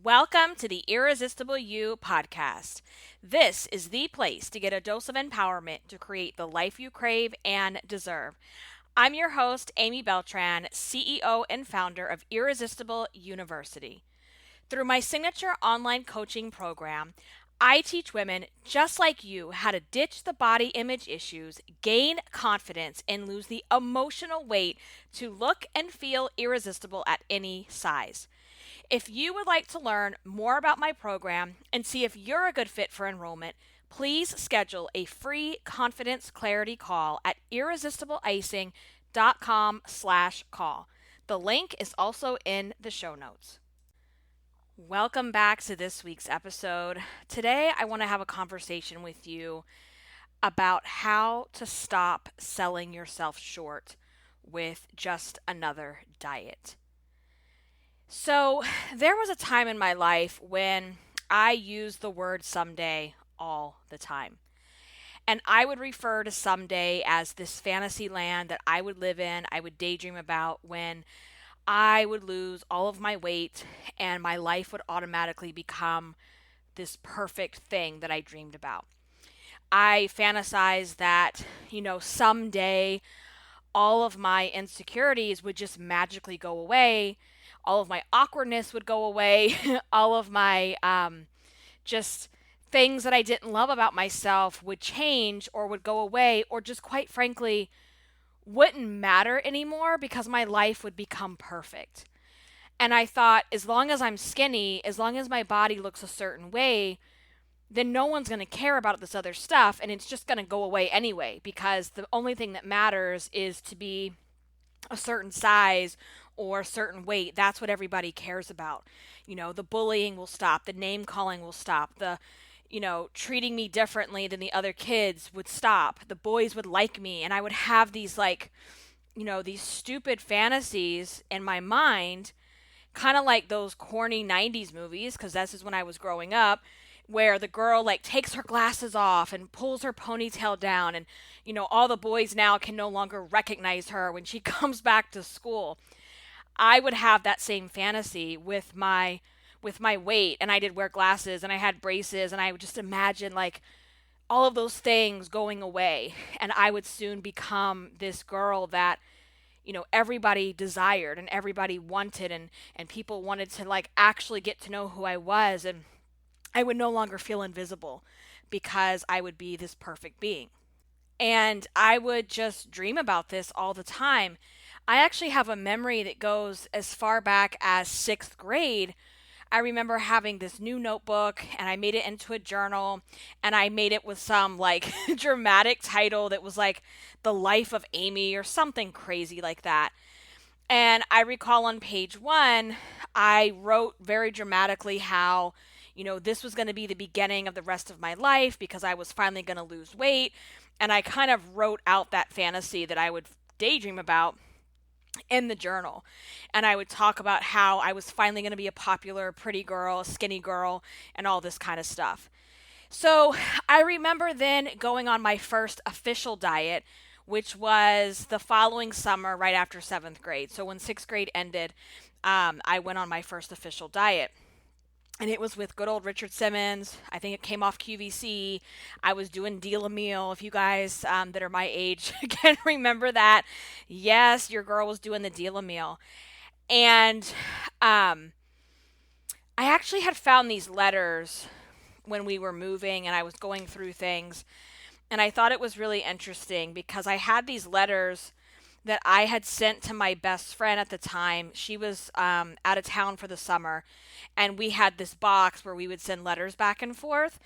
Welcome to the Irresistible You podcast. This is the place to get a dose of empowerment to create the life you crave and deserve. I'm your host, Amy Beltran, CEO and founder of Irresistible University. Through my signature online coaching program, I teach women just like you how to ditch the body image issues, gain confidence, and lose the emotional weight to look and feel irresistible at any size. If you would like to learn more about my program and see if you're a good fit for enrollment, please schedule a free confidence clarity call at irresistibleicing.com/call. The link is also in the show notes. Welcome back to this week's episode. Today, I want to have a conversation with you about how to stop selling yourself short with just another diet. So, there was a time in my life when I used the word someday all the time. And I would refer to someday as this fantasy land that I would live in, I would daydream about when I would lose all of my weight and my life would automatically become this perfect thing that I dreamed about. I fantasized that, someday all of my insecurities would just magically go away. All of my awkwardness would go away. All of my just things that I didn't love about myself would change or would go away, or just quite frankly, wouldn't matter anymore because my life would become perfect. And I thought, as long as I'm skinny, as long as my body looks a certain way, then no one's going to care about this other stuff and it's just going to go away anyway, because the only thing that matters is to be a certain size or a certain weight. That's what everybody cares about. The bullying will stop, the name calling will stop, the treating me differently than the other kids would stop. The boys would like me, and I would have these these stupid fantasies in my mind, kind of like those corny 90s movies, because this is when I was growing up, where the girl takes her glasses off and pulls her ponytail down, and all the boys now can no longer recognize her when she comes back to school. I would have that same fantasy with my weight, and I did wear glasses and I had braces, and I would just imagine all of those things going away, and I would soon become this girl that everybody desired and everybody wanted, and people wanted to actually get to know who I was, and I would no longer feel invisible because I would be this perfect being. And I would just dream about this all the time. I actually have a memory that goes as far back as sixth grade. I remember having this new notebook and I made it into a journal, and I made it with some dramatic title that was The Life of Amy or something crazy like that. And I recall on page one, I wrote very dramatically how, this was going to be the beginning of the rest of my life because I was finally going to lose weight. And I kind of wrote out that fantasy that I would daydream about in the journal. And I would talk about how I was finally going to be a popular pretty girl, a skinny girl, and all this kind of stuff. So I remember then going on my first official diet, which was the following summer right after seventh grade. So when sixth grade ended, I went on my first official diet. And it was with good old Richard Simmons. I think it came off QVC. I was doing Deal a Meal. If you guys that are my age can remember that. Yes, your girl was doing the Deal a Meal. And I actually had found these letters when we were moving and I was going through things. And I thought it was really interesting because I had these letters that I had sent to my best friend at the time. She was out of town for the summer, and we had this box where we would send letters back and forth.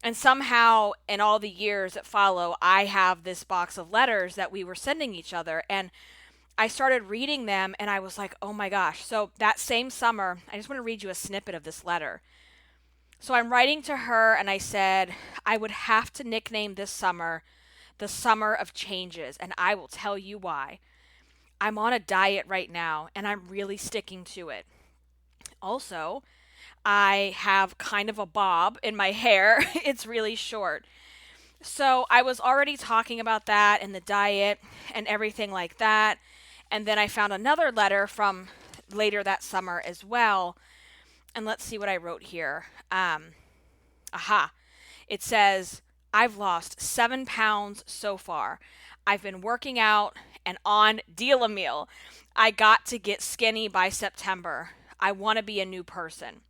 And somehow, in all the years that follow, I have this box of letters that we were sending each other. And I started reading them, and I was like, oh my gosh. So that same summer, I just want to read you a snippet of this letter. So I'm writing to her, and I said, I would have to nickname this summer the summer of changes, and I will tell you why. I'm on a diet right now, and I'm really sticking to it. Also, I have kind of a bob in my hair. It's really short. So I was already talking about that and the diet and everything like that. And then I found another letter from later that summer as well. And let's see what I wrote here. Aha. It says, I've lost 7 pounds so far. I've been working out and on Deal a Meal. I got to get skinny by September. I want to be a new person.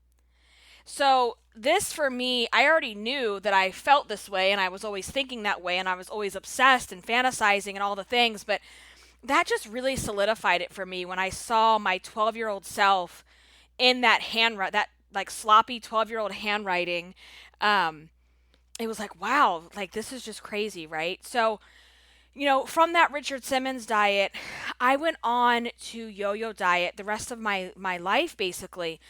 So, this for me, I already knew that I felt this way and I was always thinking that way and I was always obsessed and fantasizing and all the things, but that just really solidified it for me when I saw my 12-year-old self in that handwriting, that like sloppy 12-year-old handwriting. It was like, wow, like this is just crazy, right? So, from that Richard Simmons diet, I went on to yo-yo diet the rest of my life, basically,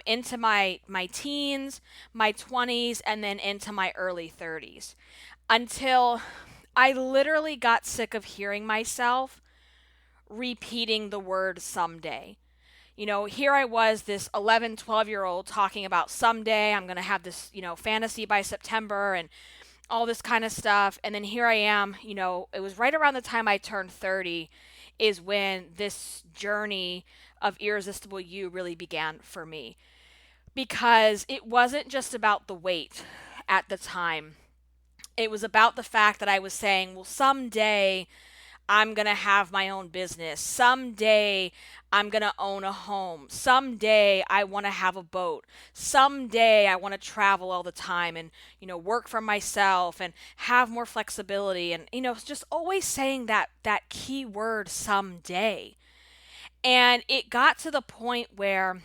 into my teens, my 20s, and then into my early 30s, until I literally got sick of hearing myself repeating the word someday. Here I was, this 11, 12-year old talking about someday I'm going to have this, fantasy by September and all this kind of stuff. And then here I am, it was right around the time I turned 30 is when this journey of Irresistible You really began for me. Because it wasn't just about the weight at the time. It was about the fact that I was saying, well, someday I'm going to have my own business. Someday I'm going to own a home. Someday I want to have a boat. Someday I want to travel all the time and, work for myself and have more flexibility and, just always saying that key word someday. And it got to the point where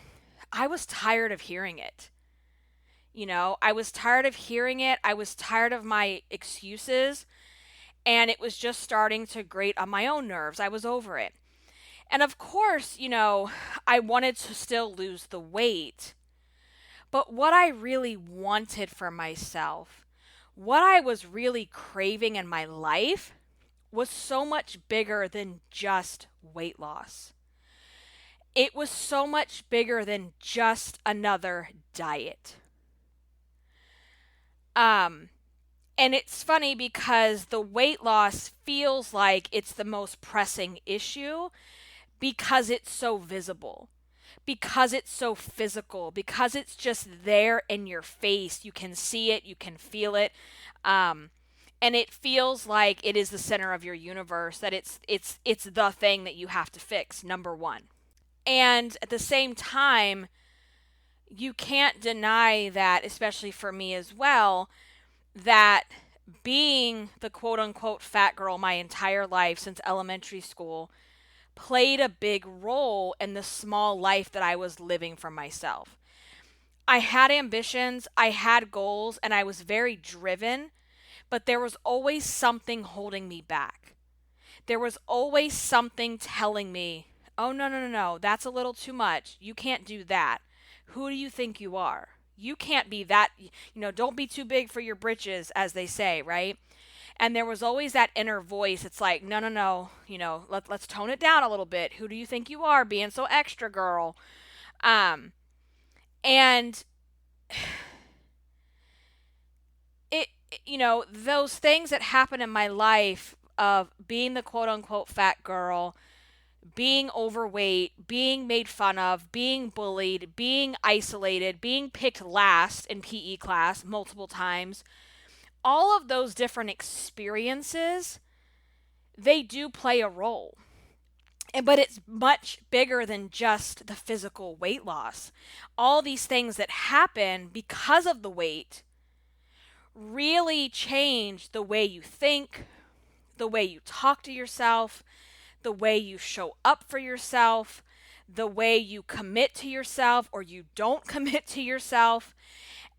I was tired of hearing it. I was tired of hearing it. I was tired of my excuses. And it was just starting to grate on my own nerves. I was over it. And of course, I wanted to still lose the weight. But what I really wanted for myself, what I was really craving in my life, was so much bigger than just weight loss. It was so much bigger than just another diet. And it's funny because the weight loss feels like it's the most pressing issue because it's so visible, because it's so physical, because it's just there in your face. You can see it, you can feel it. And it feels like it is the center of your universe, that it's the thing that you have to fix, number one. And at the same time, you can't deny that, especially for me as well, that being the quote unquote fat girl my entire life since elementary school played a big role in the small life that I was living for myself. I had ambitions, I had goals, and I was very driven, but there was always something holding me back. There was always something telling me, oh, no, no, no, no, that's a little too much. You can't do that. Who do you think you are? You can't be that, don't be too big for your britches, as they say, right? And there was always that inner voice. It's like, no, no, no, let's tone it down a little bit. Who do you think you are being so extra, girl? And those things that happen in my life of being the quote unquote fat girl, being overweight, being made fun of, being bullied, being isolated, being picked last in PE class multiple times, all of those different experiences, they do play a role. But it's much bigger than just the physical weight loss. All these things that happen because of the weight really change the way you think, the way you talk to yourself, the way you show up for yourself, the way you commit to yourself or you don't commit to yourself.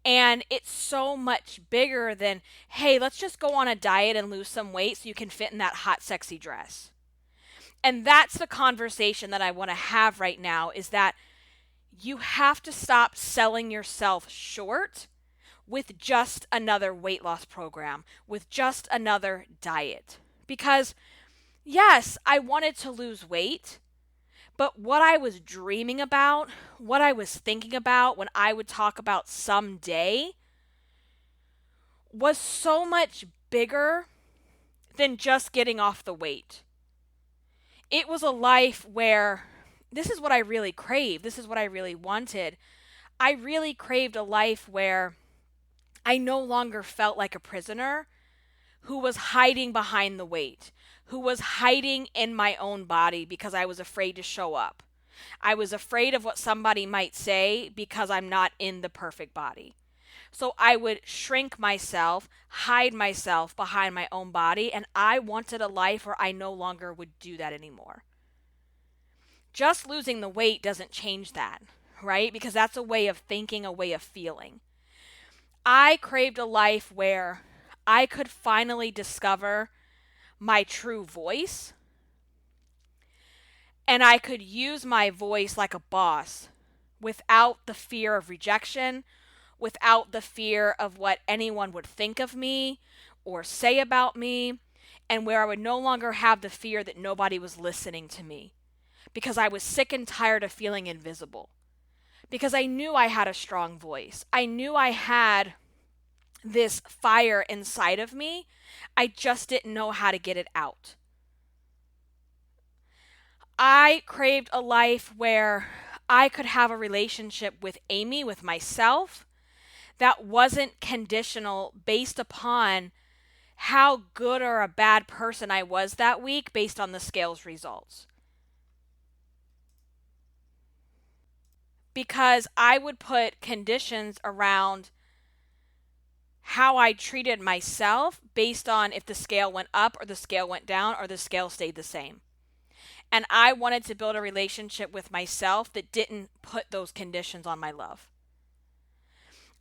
And it's so much bigger than, hey, let's just go on a diet and lose some weight so you can fit in that hot, sexy dress. And that's the conversation that I want to have right now, is that you have to stop selling yourself short with just another weight loss program, with just another diet. Because yes, I wanted to lose weight, but what I was dreaming about, what I was thinking about when I would talk about someday, was so much bigger than just getting off the weight. It was a life where this is what I really craved. This is what I really wanted. I really craved a life where I no longer felt like a prisoner who was hiding behind the weight, who was hiding in my own body because I was afraid to show up. I was afraid of what somebody might say because I'm not in the perfect body. So I would shrink myself, hide myself behind my own body, and I wanted a life where I no longer would do that anymore. Just losing the weight doesn't change that, right? Because that's a way of thinking, a way of feeling. I craved a life where I could finally discover my true voice, and I could use my voice like a boss without the fear of rejection, without the fear of what anyone would think of me or say about me, and where I would no longer have the fear that nobody was listening to me because I was sick and tired of feeling invisible. Because I knew I had a strong voice. I knew I had this fire inside of me. I just didn't know how to get it out. I craved a life where I could have a relationship with Amy, with myself, that wasn't conditional based upon how good or a bad person I was that week based on the scales results. Because I would put conditions around how I treated myself based on if the scale went up or the scale went down or the scale stayed the same. And I wanted to build a relationship with myself that didn't put those conditions on my love.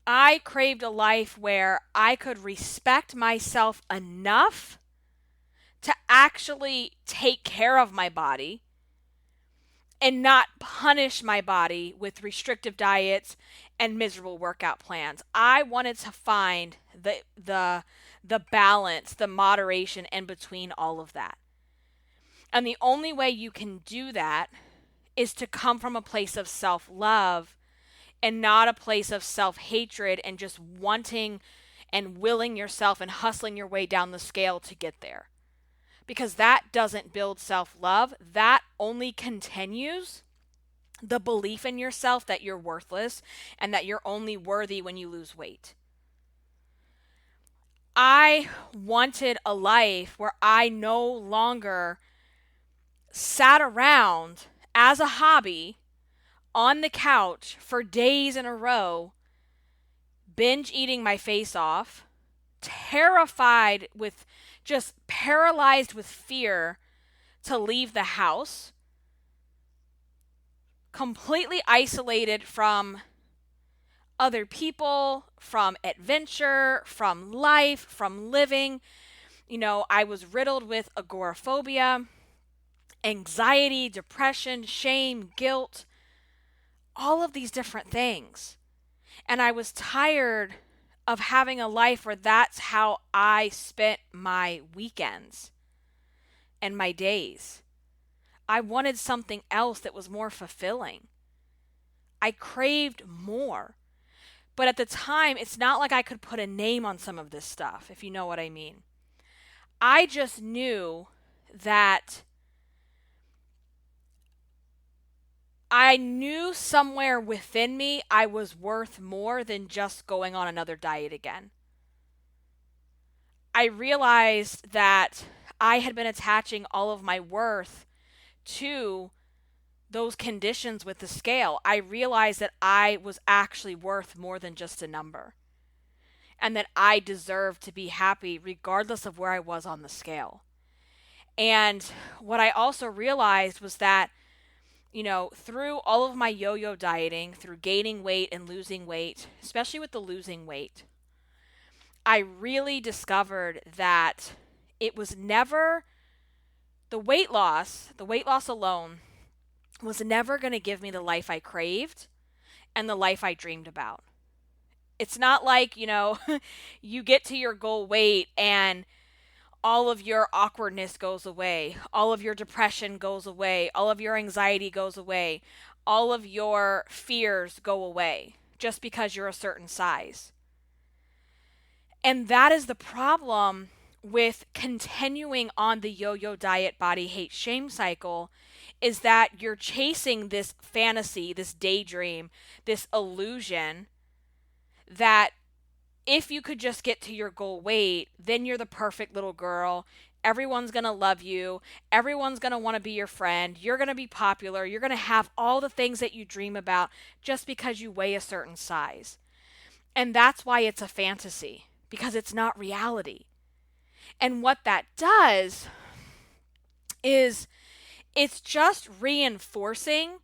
I craved a life where I could respect myself enough to actually take care of my body and not punish my body with restrictive diets and miserable workout plans. I wanted to find the balance, the moderation in between all of that. And the only way you can do that is to come from a place of self-love and not a place of self-hatred and just wanting and willing yourself and hustling your way down the scale to get there. Because that doesn't build self-love. That only continues the belief in yourself that you're worthless and that you're only worthy when you lose weight. I wanted a life where I no longer sat around as a hobby on the couch for days in a row, binge eating my face off, terrified with, just paralyzed with fear to leave the house, completely isolated from other people, from adventure, from life, from living. I was riddled with agoraphobia, anxiety, depression, shame, guilt, all of these different things. And I was tired of having a life where that's how I spent my weekends and my days. I wanted something else that was more fulfilling. I craved more. But at the time, it's not like I could put a name on some of this stuff, if you know what I mean. I just knew that I knew somewhere within me I was worth more than just going on another diet again. I realized that I had been attaching all of my worth to those conditions with the scale. I realized that I was actually worth more than just a number, and that I deserved to be happy regardless of where I was on the scale. And what I also realized was that, through all of my yo-yo dieting, through gaining weight and losing weight, especially with the losing weight, I really discovered that it was never the weight loss alone was never going to give me the life I craved and the life I dreamed about. It's not like, you get to your goal weight and all of your awkwardness goes away, all of your depression goes away, all of your anxiety goes away, all of your fears go away just because you're a certain size. And that is the problem with continuing on the yo-yo diet body hate shame cycle, is that you're chasing this fantasy, this daydream, this illusion that if you could just get to your goal weight, then you're the perfect little girl. Everyone's going to love you. Everyone's going to want to be your friend. You're going to be popular. You're going to have all the things that you dream about just because you weigh a certain size. And that's why it's a fantasy, because it's not reality. And what that does is it's just reinforcing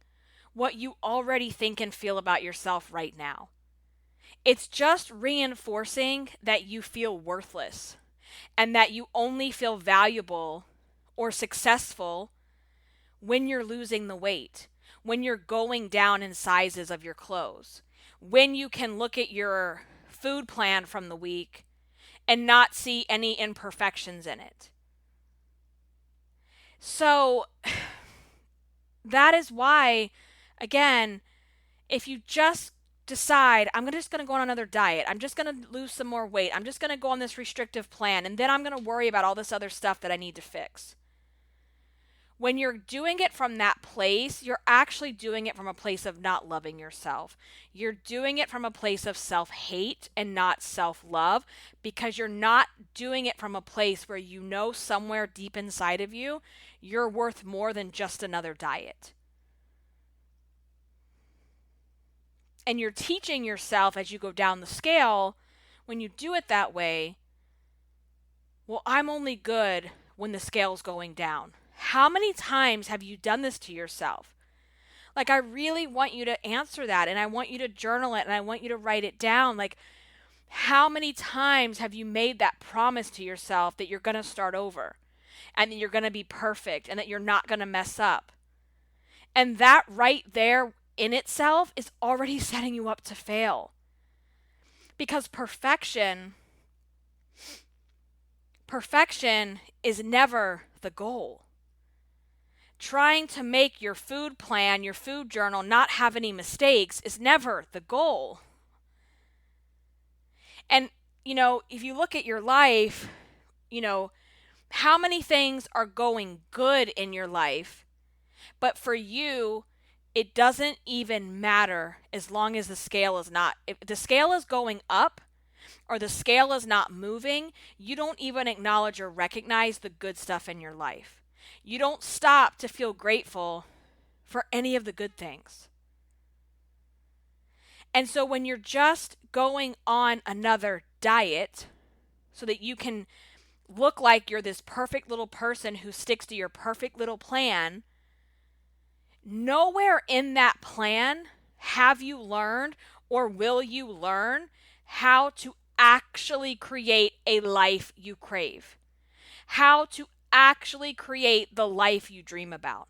what you already think and feel about yourself right now. It's just reinforcing that you feel worthless and that you only feel valuable or successful when you're losing the weight, when you're going down in sizes of your clothes, when you can look at your food plan from the week and not see any imperfections in it. So that is why, again, if you just decide, I'm just going to go on another diet, I'm just going to lose some more weight, I'm just going to go on this restrictive plan, and then I'm going to worry about all this other stuff that I need to fix. When you're doing it from that place, you're actually doing it from a place of not loving yourself. You're doing it from a place of self-hate and not self-love, because you're not doing it from a place where you know somewhere deep inside of you, you're worth more than just another diet. And you're teaching yourself as you go down the scale, when you do it that way, well, I'm only good when the scale's going down. How many times have you done this to yourself? Like, I really want you to answer that, and I want you to journal it, and I want you to write it down. Like, how many times have you made that promise to yourself that you're going to start over and that you're going to be perfect and that you're not going to mess up? And that right there in itself is already setting you up to fail. Because perfection is never the goal. Trying to make your food plan, your food journal, not have any mistakes is never the goal. And, if you look at your life, how many things are going good in your life, but for you, it doesn't even matter as long as the scale is not, if the scale is going up or the scale is not moving, you don't even acknowledge or recognize the good stuff in your life. You don't stop to feel grateful for any of the good things. And so when you're just going on another diet so that you can look like you're this perfect little person who sticks to your perfect little plan, nowhere in that plan have you learned or will you learn how to actually create a life you crave, how to actually create the life you dream about.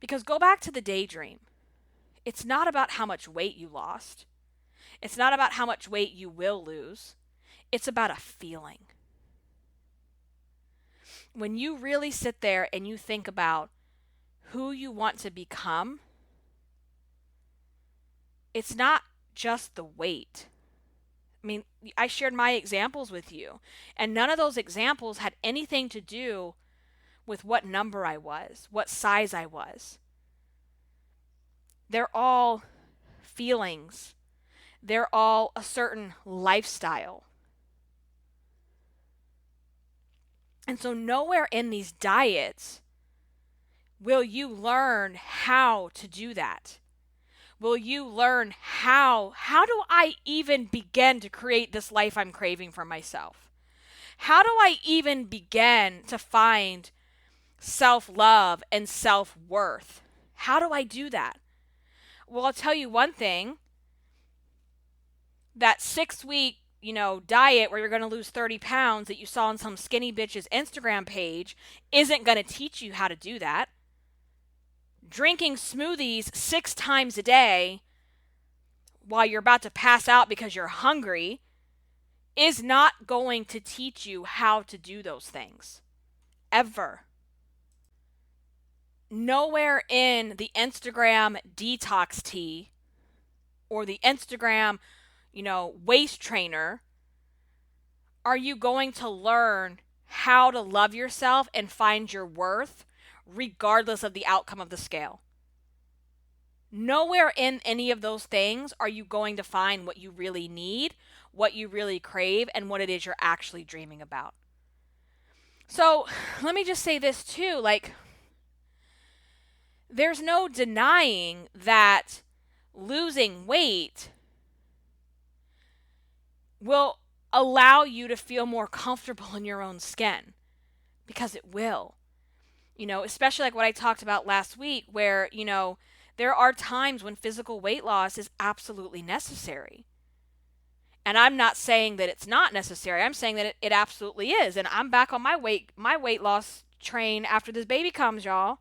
Because go back to the daydream. It's not about how much weight you lost. It's not about how much weight you will lose. It's about a feeling. When you really sit there and you think about who you want to become, it's not just the weight. I mean, I shared my examples with you, and none of those examples had anything to do with what number I was, what size I was. They're all feelings. They're all a certain lifestyle. And so nowhere in these diets will you learn how to do that. Will you learn how do I even begin to create this life I'm craving for myself? How do I even begin to find self-love and self-worth? How do I do that? Well, I'll tell you one thing. That 6-week, diet where you're going to lose 30 pounds that you saw on some skinny bitch's Instagram page isn't going to teach you how to do that. Drinking smoothies 6 times a day while you're about to pass out because you're hungry is not going to teach you how to do those things. Ever. Nowhere in the Instagram detox tea or the Instagram, waist trainer are you going to learn how to love yourself and find your worth regardless of the outcome of the scale. Nowhere in any of those things are you going to find what you really need, what you really crave, and what it is you're actually dreaming about. So let me just say this too, like, there's no denying that losing weight will allow you to feel more comfortable in your own skin, because it will. Especially like what I talked about last week, where, there are times when physical weight loss is absolutely necessary. And I'm not saying that it's not necessary. I'm saying that it absolutely is. And I'm back on my weight loss train after this baby comes, y'all.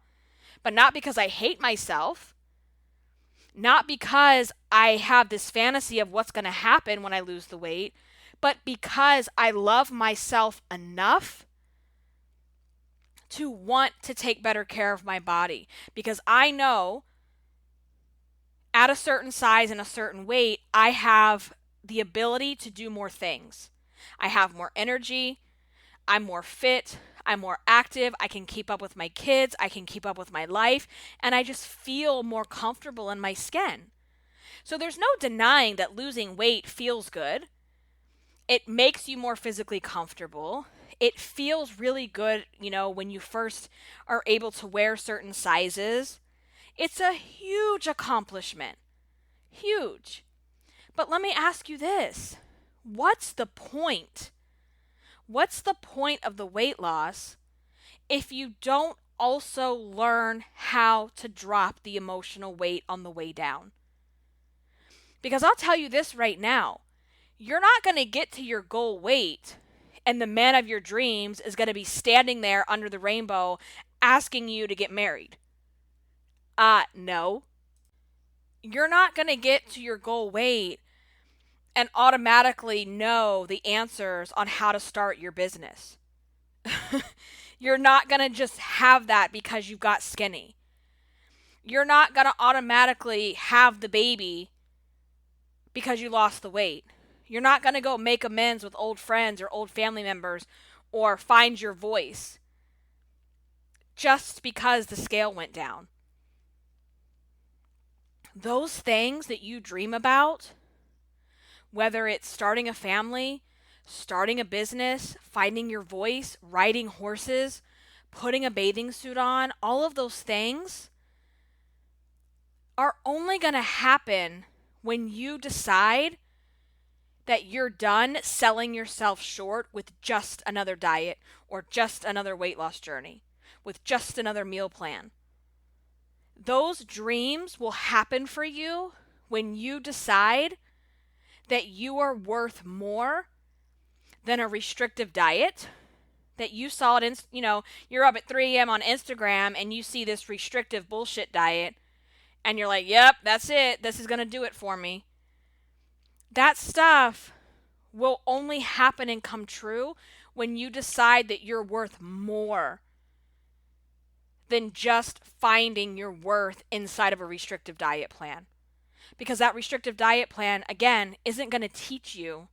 But not because I hate myself. Not because I have this fantasy of what's going to happen when I lose the weight, but because I love myself enough to want to take better care of my body. Because I know at a certain size and a certain weight, I have the ability to do more things. I have more energy. I'm more fit. I'm more active. I can keep up with my kids. I can keep up with my life. And I just feel more comfortable in my skin. So there's no denying that losing weight feels good. It makes you more physically comfortable. It feels really good, when you first are able to wear certain sizes. It's a huge accomplishment. Huge. But let me ask you this. What's the point? What's the point of the weight loss if you don't also learn how to drop the emotional weight on the way down? Because I'll tell you this right now. You're not going to get to your goal weight and the man of your dreams is going to be standing there under the rainbow asking you to get married. No. You're not going to get to your goal weight and automatically know the answers on how to start your business. You're not going to just have that because you got skinny. You're not going to automatically have the baby because you lost the weight. You're not going to go make amends with old friends or old family members or find your voice just because the scale went down. Those things that you dream about, whether it's starting a family, starting a business, finding your voice, riding horses, putting a bathing suit on, all of those things are only going to happen when you decide that you're done selling yourself short with just another diet or just another weight loss journey, with just another meal plan. Those dreams will happen for you when you decide that you are worth more than a restrictive diet, that you saw it in, you're up at 3 a.m. on Instagram and you see this restrictive bullshit diet and you're like, yep, that's it. This is going to do it for me. That stuff will only happen and come true when you decide that you're worth more than just finding your worth inside of a restrictive diet plan. Because that restrictive diet plan, again, isn't going to teach you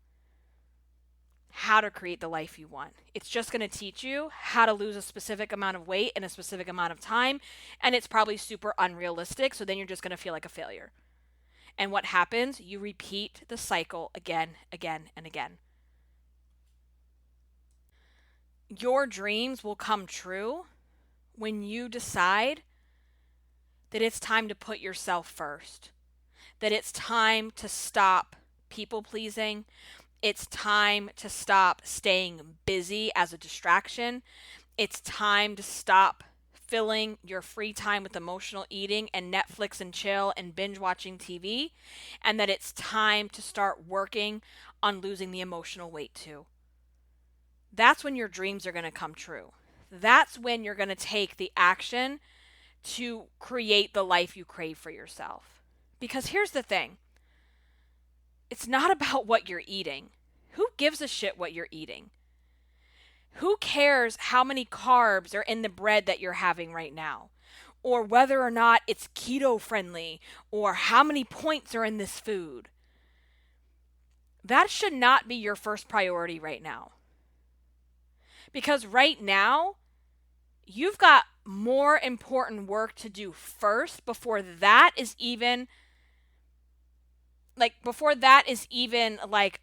how to create the life you want. It's just going to teach you how to lose a specific amount of weight in a specific amount of time, and it's probably super unrealistic, so then you're just going to feel like a failure. And what happens? You repeat the cycle again, and again. Your dreams will come true when you decide that it's time to put yourself first. That it's time to stop people pleasing. It's time to stop staying busy as a distraction. It's time to stop filling your free time with emotional eating and Netflix and chill and binge watching TV. And that it's time to start working on losing the emotional weight too. That's when your dreams are going to come true. That's when you're going to take the action to create the life you crave for yourself. Because here's the thing. It's not about what you're eating. Who gives a shit what you're eating? Who cares how many carbs are in the bread that you're having right now? Or whether or not it's keto friendly? Or how many points are in this food? That should not be your first priority right now. Because right now, you've got more important work to do first before that is even like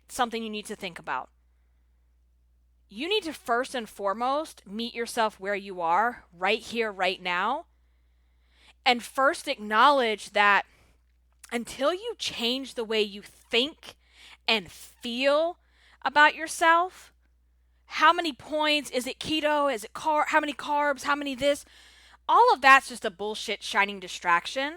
something you need to think about. You need to first and foremost meet yourself where you are right here, right now, and first acknowledge that until you change the way you think and feel about yourself, how many points, is it keto, is it how many carbs, how many this, all of that's just a bullshit shining distraction,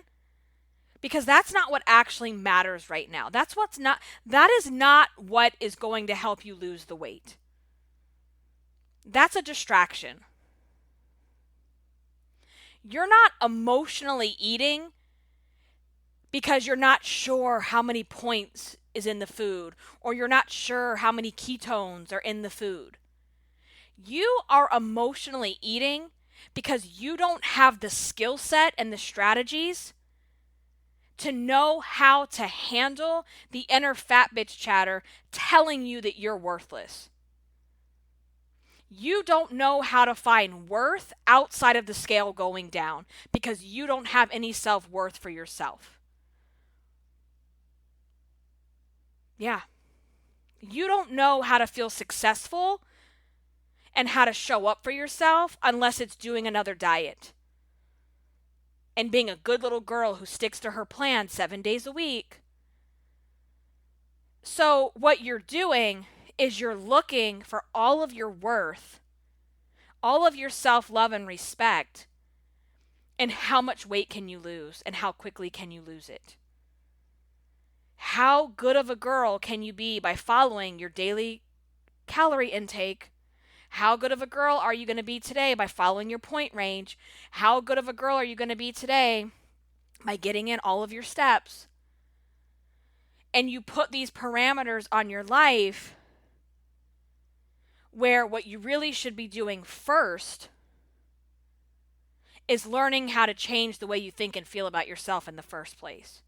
because that's not what actually matters right now. That is not what is going to help you lose the weight. That's a distraction. You're not emotionally eating because you're not sure how many points is in the food, or you're not sure how many ketones are in the food. You are emotionally eating because you don't have the skill set and the strategies to know how to handle the inner fat bitch chatter telling you that you're worthless. You don't know how to find worth outside of the scale going down because you don't have any self-worth for yourself. Yeah. You don't know how to feel successful and how to show up for yourself unless it's doing another diet and being a good little girl who sticks to her plan 7 days a week. So what you're doing is you're looking for all of your worth, all of your self-love and respect, and how much weight can you lose and how quickly can you lose it. How good of a girl can you be by following your daily calorie intake? How good of a girl are you going to be today by following your point range? How good of a girl are you going to be today by getting in all of your steps? And you put these parameters on your life where what you really should be doing first is learning how to change the way you think and feel about yourself in the first place,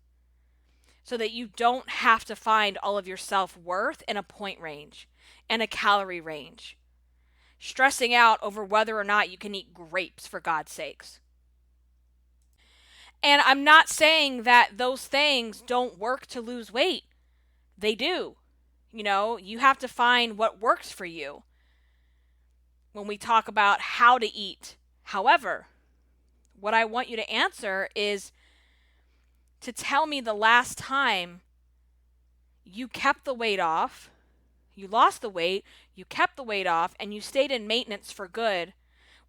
so that you don't have to find all of your self-worth in a point range and a calorie range, stressing out over whether or not you can eat grapes, for God's sakes. And I'm not saying that those things don't work to lose weight. They do. You have to find what works for you when we talk about how to eat. However, what I want you to answer is to tell me the last time you kept the weight off, you lost the weight, you kept the weight off, and you stayed in maintenance for good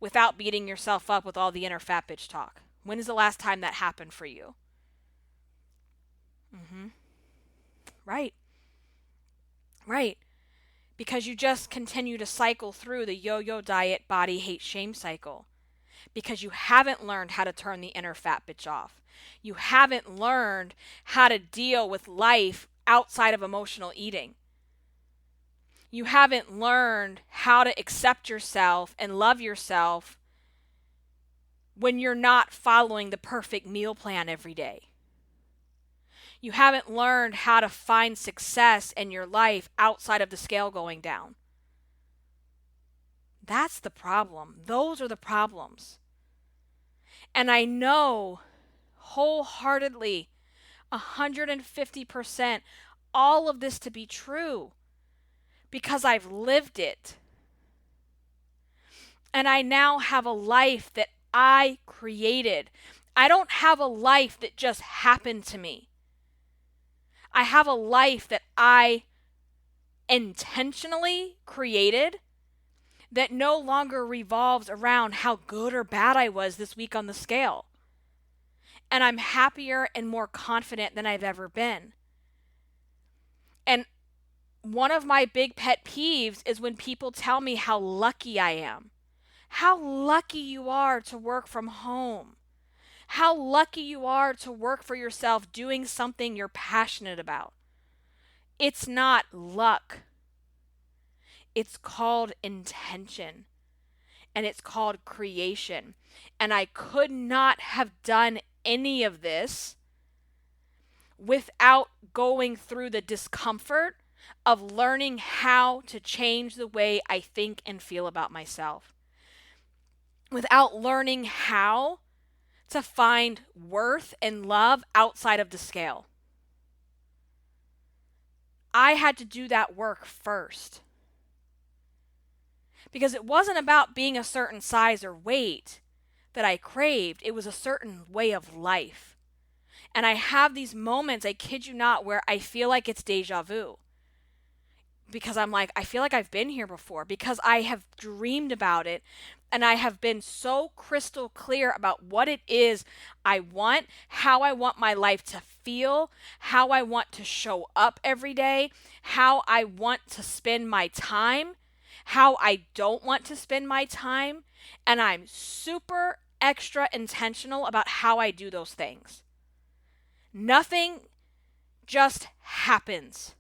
without beating yourself up with all the inner fat bitch talk. When is the last time that happened for you? Right. Right. Because you just continue to cycle through the yo-yo diet, body, hate, shame cycle. Because you haven't learned how to turn the inner fat bitch off. You haven't learned how to deal with life outside of emotional eating. You haven't learned how to accept yourself and love yourself when you're not following the perfect meal plan every day. You haven't learned how to find success in your life outside of the scale going down. That's the problem. Those are the problems. And I know wholeheartedly, 150%, all of this to be true because I've lived it. And I now have a life that I created. I don't have a life that just happened to me. I have a life that I intentionally created that no longer revolves around how good or bad I was this week on the scale. And I'm happier and more confident than I've ever been. And one of my big pet peeves is when people tell me how lucky I am. How lucky you are to work from home. How lucky you are to work for yourself doing something you're passionate about. It's not luck. It's called intention. And it's called creation. And I could not have done any of this without going through the discomfort of learning how to change the way I think and feel about myself. without learning how to find worth and love outside of the scale. I had to do that work first. Because it wasn't about being a certain size or weight that I craved, it was a certain way of life. And I have these moments, I kid you not, where I feel like it's deja vu. Because I'm like, I feel like I've been here before because I have dreamed about it and I have been so crystal clear about what it is I want, how I want my life to feel, how I want to show up every day, how I want to spend my time, how I don't want to spend my time, and I'm super extra intentional about how I do those things. Nothing just happens.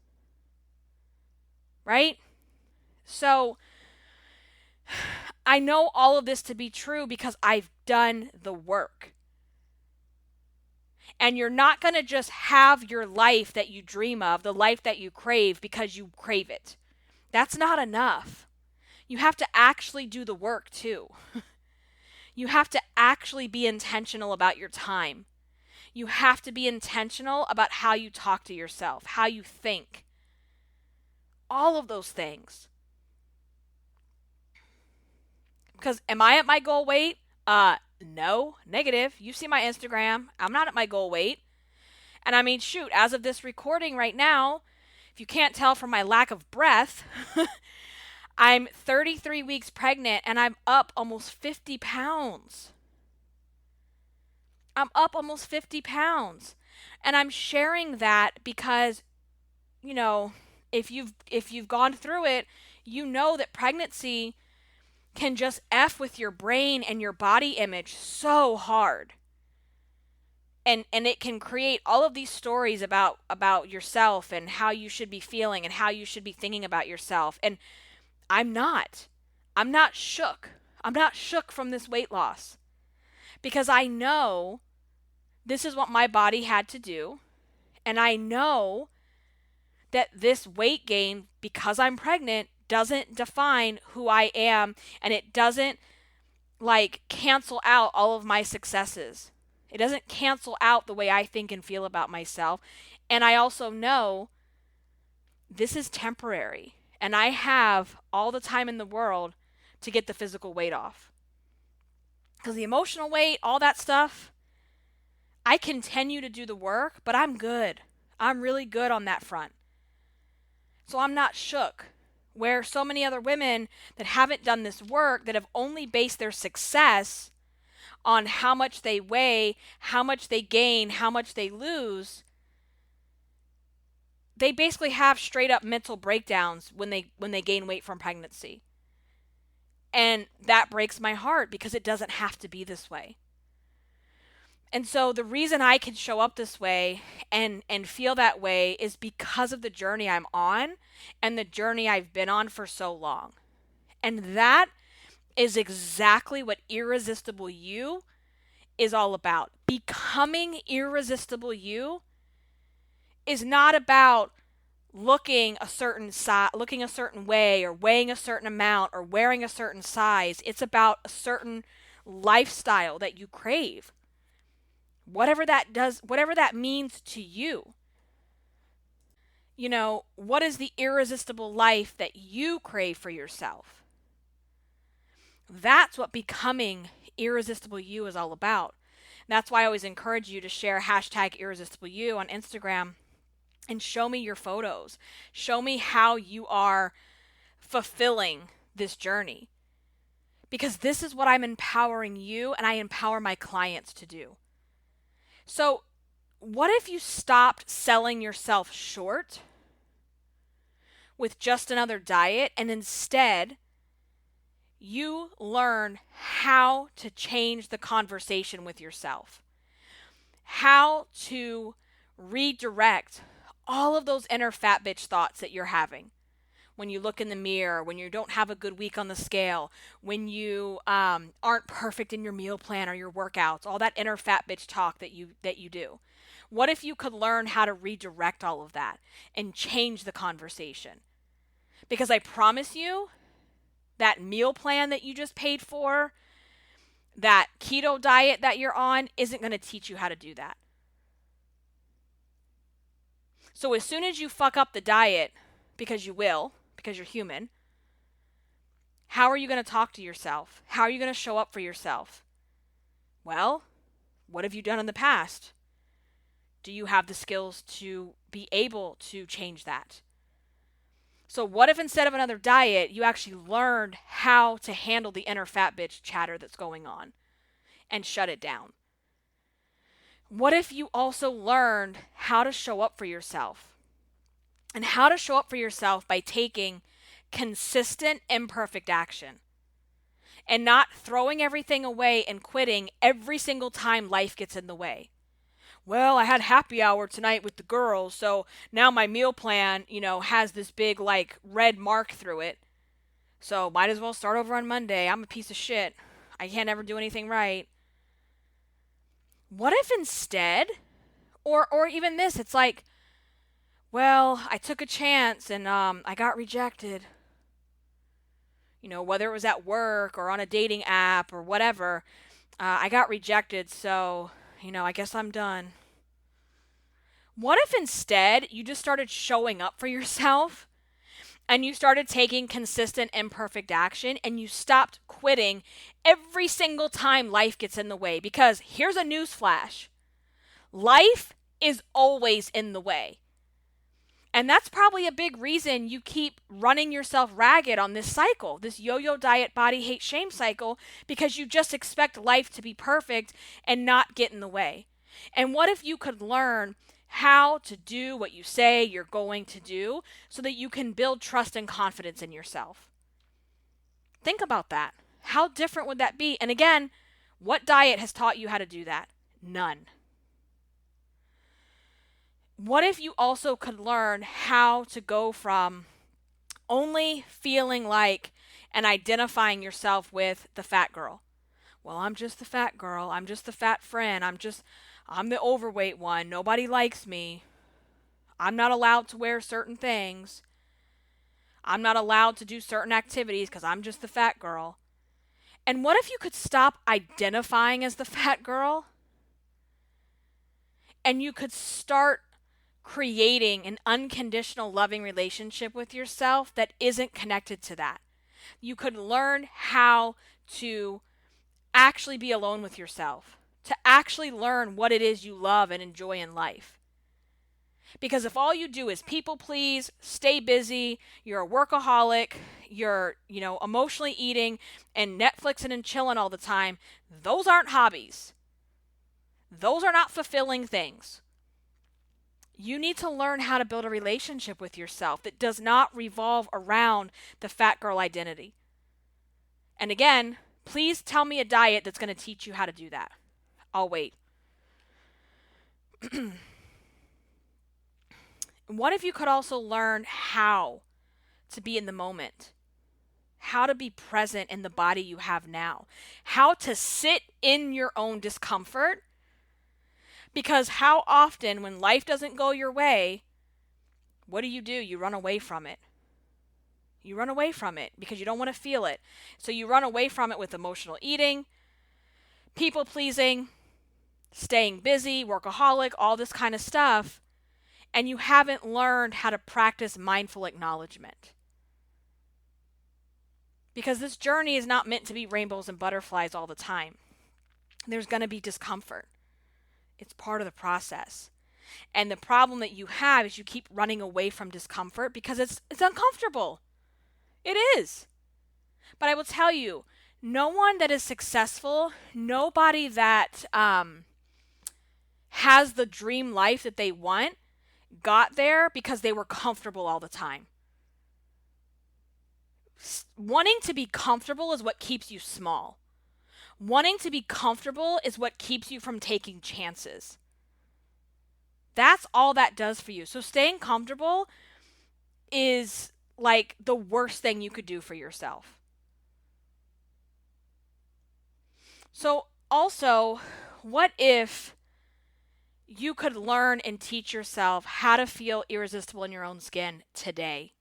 Right? So I know all of this to be true because I've done the work. And you're not going to just have your life that you dream of, the life that you crave because you crave it. That's not enough. You have to actually do the work too. You have to actually be intentional about your time. You have to be intentional about how you talk to yourself, how you think. All of those things. Because am I at my goal weight? No, negative. You see my Instagram. I'm not at my goal weight. And I mean, shoot, as of this recording right now, if you can't tell from my lack of breath, I'm 33 weeks pregnant and I'm up almost 50 pounds. I'm up almost 50 pounds. And I'm sharing that because, you know, if you've gone through it, you know that pregnancy can just F with your brain and your body image so hard. And it can create all of these stories about yourself and how you should be feeling and how you should be thinking about yourself. And I'm not. I'm not shook. I'm not shook from this weight loss. Because I know this is what my body had to do. And I know that this weight gain, because I'm pregnant, doesn't define who I am, and it doesn't cancel out all of my successes. It doesn't cancel out the way I think and feel about myself. And I also know this is temporary, and I have all the time in the world to get the physical weight off. Because the emotional weight, all that stuff, I continue to do the work, but I'm good. I'm really good on that front. So I'm not shook. Where so many other women that haven't done this work, that have only based their success on how much they weigh, how much they gain, how much they lose, they basically have straight up mental breakdowns when they gain weight from pregnancy. And that breaks my heart because it doesn't have to be this way. And so the reason I can show up this way and feel that way is because of the journey I'm on and the journey I've been on for so long. And that is exactly what Irresistible You is all about. Becoming irresistible you is not about looking a certain way, or weighing a certain amount, or wearing a certain size. It's about a certain lifestyle that you crave. Whatever that means to you. You know, what is the irresistible life that you crave for yourself? That's what becoming irresistible you is all about. And that's why I always encourage you to share #irresistibleyou on Instagram and show me your photos. Show me how you are fulfilling this journey. Because this is what I'm empowering you and I empower my clients to do. So, what if you stopped selling yourself short with just another diet and instead you learn how to change the conversation with yourself? How to redirect all of those inner fat bitch thoughts that you're having when you look in the mirror, when you don't have a good week on the scale, when you aren't perfect in your meal plan or your workouts, all that inner fat bitch talk that you do. What if you could learn how to redirect all of that and change the conversation? Because I promise you, that meal plan that you just paid for, that keto diet that you're on isn't going to teach you how to do that. So as soon as you fuck up the diet, because you will, because you're human, how are you going to talk to yourself? How are you going to show up for yourself? Well, what have you done in the past? Do you have the skills to be able to change that? So what if instead of another diet, you actually learned how to handle the inner fat bitch chatter that's going on and shut it down? What if you also learned how to show up for yourself? And how to show up for yourself by taking consistent, imperfect action and not throwing everything away and quitting every single time life gets in the way. Well, I had happy hour tonight with the girls, so now my meal plan, has this big red mark through it. So might as well start over on Monday. I'm a piece of shit. I can't ever do anything right. What if instead, or even this, it's like, well, I took a chance and I got rejected. Whether it was at work or on a dating app or whatever, I got rejected, so, I guess I'm done. What if instead you just started showing up for yourself and you started taking consistent, imperfect action and you stopped quitting every single time life gets in the way? Because here's a news flash. Life is always in the way. And that's probably a big reason you keep running yourself ragged on this cycle, this yo-yo diet, body, hate, shame cycle, because you just expect life to be perfect and not get in the way. And what if you could learn how to do what you say you're going to do so that you can build trust and confidence in yourself? Think about that. How different would that be? And again, what diet has taught you how to do that? None. What if you also could learn how to go from only feeling like and identifying yourself with the fat girl? Well, I'm just the fat girl. I'm just the fat friend. I'm the overweight one. Nobody likes me. I'm not allowed to wear certain things. I'm not allowed to do certain activities because I'm just the fat girl. And what if you could stop identifying as the fat girl and you could start creating an unconditional loving relationship with yourself that isn't connected to that? You could learn how to actually be alone with yourself, to actually learn what it is you love and enjoy in life. Because if all you do is people please, stay busy, you're a workaholic, you're, emotionally eating and Netflixing and chilling all the time, those aren't hobbies. Those are not fulfilling things. You need to learn how to build a relationship with yourself that does not revolve around the fat girl identity. And again, please tell me a diet that's going to teach you how to do that. I'll wait. What if you could also learn how to be in the moment? How to be present in the body you have now? How to sit in your own discomfort? Because how often when life doesn't go your way, what do? You run away from it. You run away from it because you don't want to feel it. So you run away from it with emotional eating, people pleasing, staying busy, workaholic, all this kind of stuff. And you haven't learned how to practice mindful acknowledgement. Because this journey is not meant to be rainbows and butterflies all the time. There's going to be discomfort. It's part of the process. And the problem that you have is you keep running away from discomfort because it's uncomfortable. It is. But I will tell you, no one that is successful, nobody that has the dream life that they want, got there because they were comfortable all the time. Wanting to be comfortable is what keeps you small. Wanting to be comfortable is what keeps you from taking chances. That's all that does for you. So staying comfortable is like the worst thing you could do for yourself. So also, what if you could learn and teach yourself how to feel irresistible in your own skin today,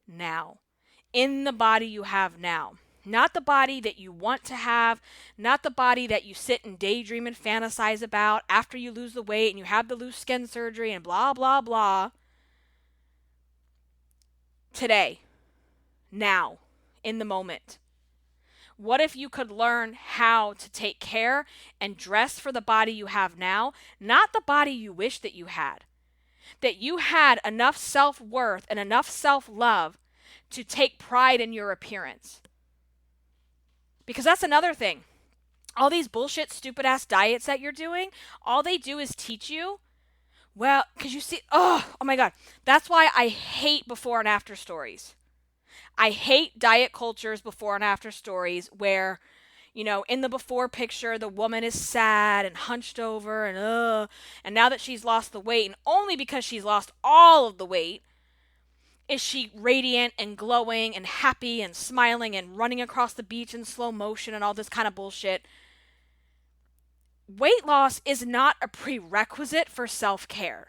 now, in the body you have now? Not the body that you want to have, not the body that you sit and daydream and fantasize about after you lose the weight and you have the loose skin surgery and blah, blah, blah. Today, now, in the moment. What if you could learn how to take care and dress for the body you have now, not the body you wish that you had? That you had enough self-worth and enough self-love to take pride in your appearance. Because that's another thing. All these bullshit, stupid ass diets that you're doing, all they do is teach you, well, because you see, oh my God. That's why I hate before and after stories. I hate diet cultures before and after stories where, in the before picture, the woman is sad and hunched over and now that she's lost the weight, and only because she's lost all of the weight, is she radiant and glowing and happy and smiling and running across the beach in slow motion and all this kind of bullshit. Weight loss is not a prerequisite for self-care.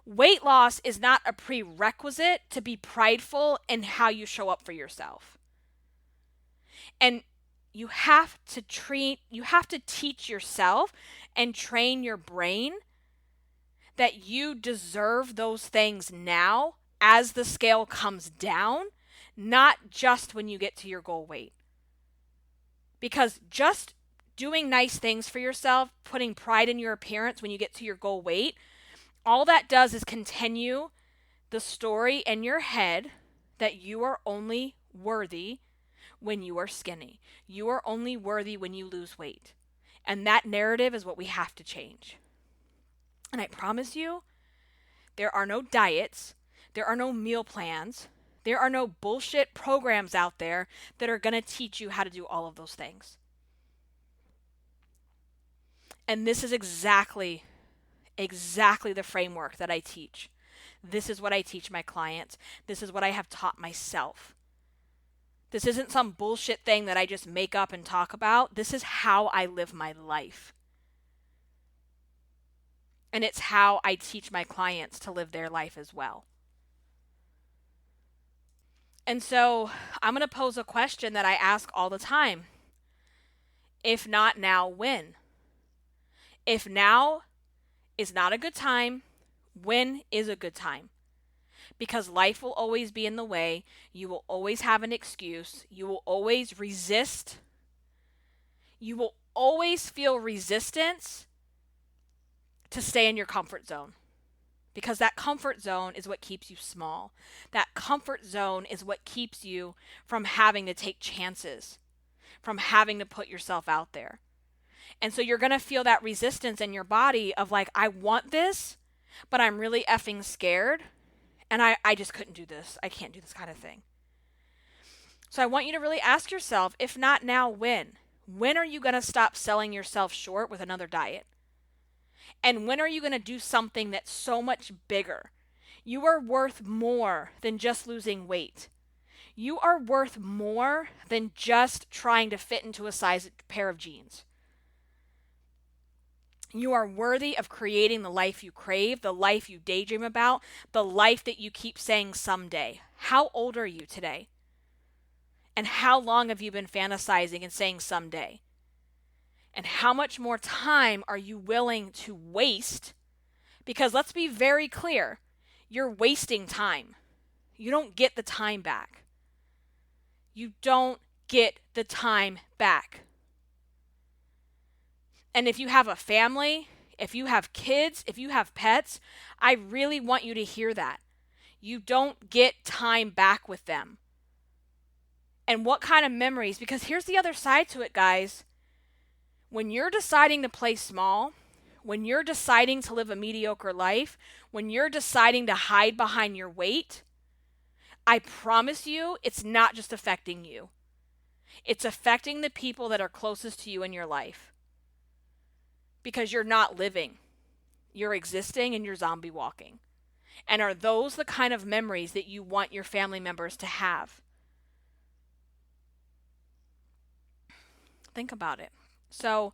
Weight loss is not a prerequisite to be prideful in how you show up for yourself. And you have to teach yourself and train your brain that you deserve those things now as the scale comes down, not just when you get to your goal weight. Because just doing nice things for yourself, putting pride in your appearance when you get to your goal weight, all that does is continue the story in your head that you are only worthy when you are skinny. You are only worthy when you lose weight. And that narrative is what we have to change. And I promise you, there are no diets, there are no meal plans, there are no bullshit programs out there that are going to teach you how to do all of those things. And this is exactly the framework that I teach. This is what I teach my clients. This is what I have taught myself. This isn't some bullshit thing that I just make up and talk about. This is how I live my life. And it's how I teach my clients to live their life as well. And so I'm going to pose a question that I ask all the time. If not now, when? If now is not a good time, when is a good time? Because life will always be in the way. You will always have an excuse. You will always resist. You will always feel resistance to stay in your comfort zone. Because that comfort zone is what keeps you small. That comfort zone is what keeps you from having to take chances, from having to put yourself out there. And so you're going to feel that resistance in your body of like, I want this, but I'm really effing scared. And I just couldn't do this. I can't do this kind of thing. So I want you to really ask yourself, if not now, when? When are you going to stop selling yourself short with another diet? And when are you going to do something that's so much bigger? You are worth more than just losing weight. You are worth more than just trying to fit into a size pair of jeans. You are worthy of creating the life you crave, the life you daydream about, the life that you keep saying someday. How old are you today? And how long have you been fantasizing and saying someday? And how much more time are you willing to waste? Because let's be very clear, you're wasting time. You don't get the time back. You don't get the time back. And if you have a family, if you have kids, if you have pets, I really want you to hear that. You don't get time back with them. And what kind of memories? Because here's the other side to it, guys. When you're deciding to play small, when you're deciding to live a mediocre life, when you're deciding to hide behind your weight, I promise you it's not just affecting you. It's affecting the people that are closest to you in your life. Because you're not living. You're existing and you're zombie walking. And are those the kind of memories that you want your family members to have? Think about it. So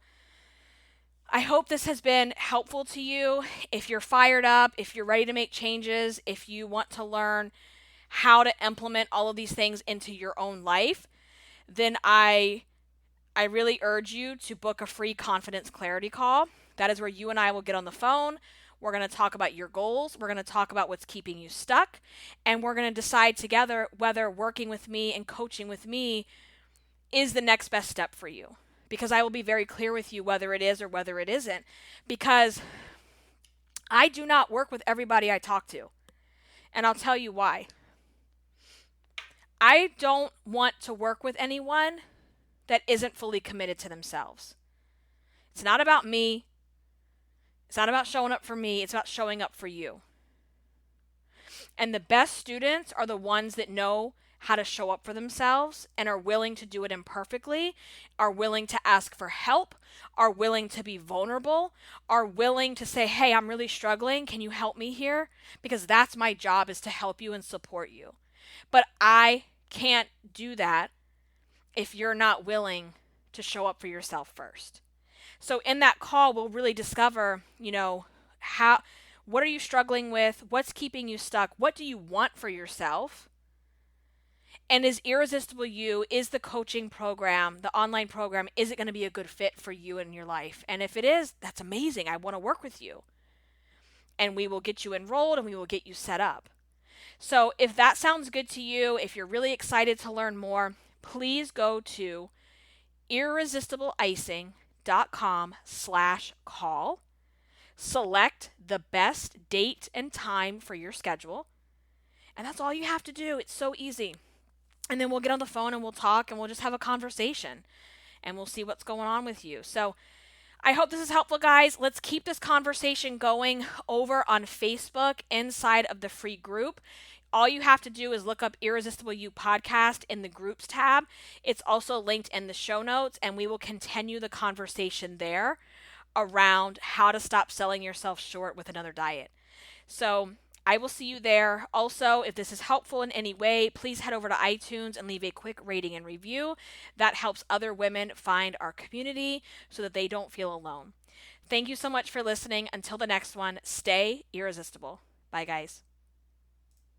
I hope this has been helpful to you. If you're fired up, if you're ready to make changes, if you want to learn how to implement all of these things into your own life, then I really urge you to book a free confidence clarity call. That is where you and I will get on the phone. We're going to talk about your goals. We're going to talk about what's keeping you stuck. And we're going to decide together whether working with me and coaching with me is the next best step for you. Because I will be very clear with you whether it is or whether it isn't. Because I do not work with everybody I talk to. And I'll tell you why. I don't want to work with anyone that isn't fully committed to themselves. It's not about me. It's not about showing up for me. It's about showing up for you. And the best students are the ones that know how to show up for themselves and are willing to do it imperfectly, are willing to ask for help, are willing to be vulnerable, are willing to say, hey, I'm really struggling. Can you help me here? Because that's my job, is to help you and support you. But I can't do that if you're not willing to show up for yourself first. So in that call, we'll really discover, what are you struggling with? What's keeping you stuck? What do you want for yourself? And is Irresistible You, is the coaching program, the online program, is it going to be a good fit for you in your life? And if it is, that's amazing. I want to work with you. And we will get you enrolled and we will get you set up. So if that sounds good to you, if you're really excited to learn more, please go to irresistibleicing.com/call. Select the best date and time for your schedule. And that's all you have to do. It's so easy. And then we'll get on the phone and we'll talk and we'll just have a conversation and we'll see what's going on with you. So I hope this is helpful, guys. Let's keep this conversation going over on Facebook inside of the free group. All you have to do is look up Irresistible You podcast in the groups tab. It's also linked in the show notes, and we will continue the conversation there around how to stop selling yourself short with another diet. So I will see you there. Also, if this is helpful in any way, please head over to iTunes and leave a quick rating and review. That helps other women find our community so that they don't feel alone. Thank you so much for listening. Until the next one, stay irresistible. Bye, guys.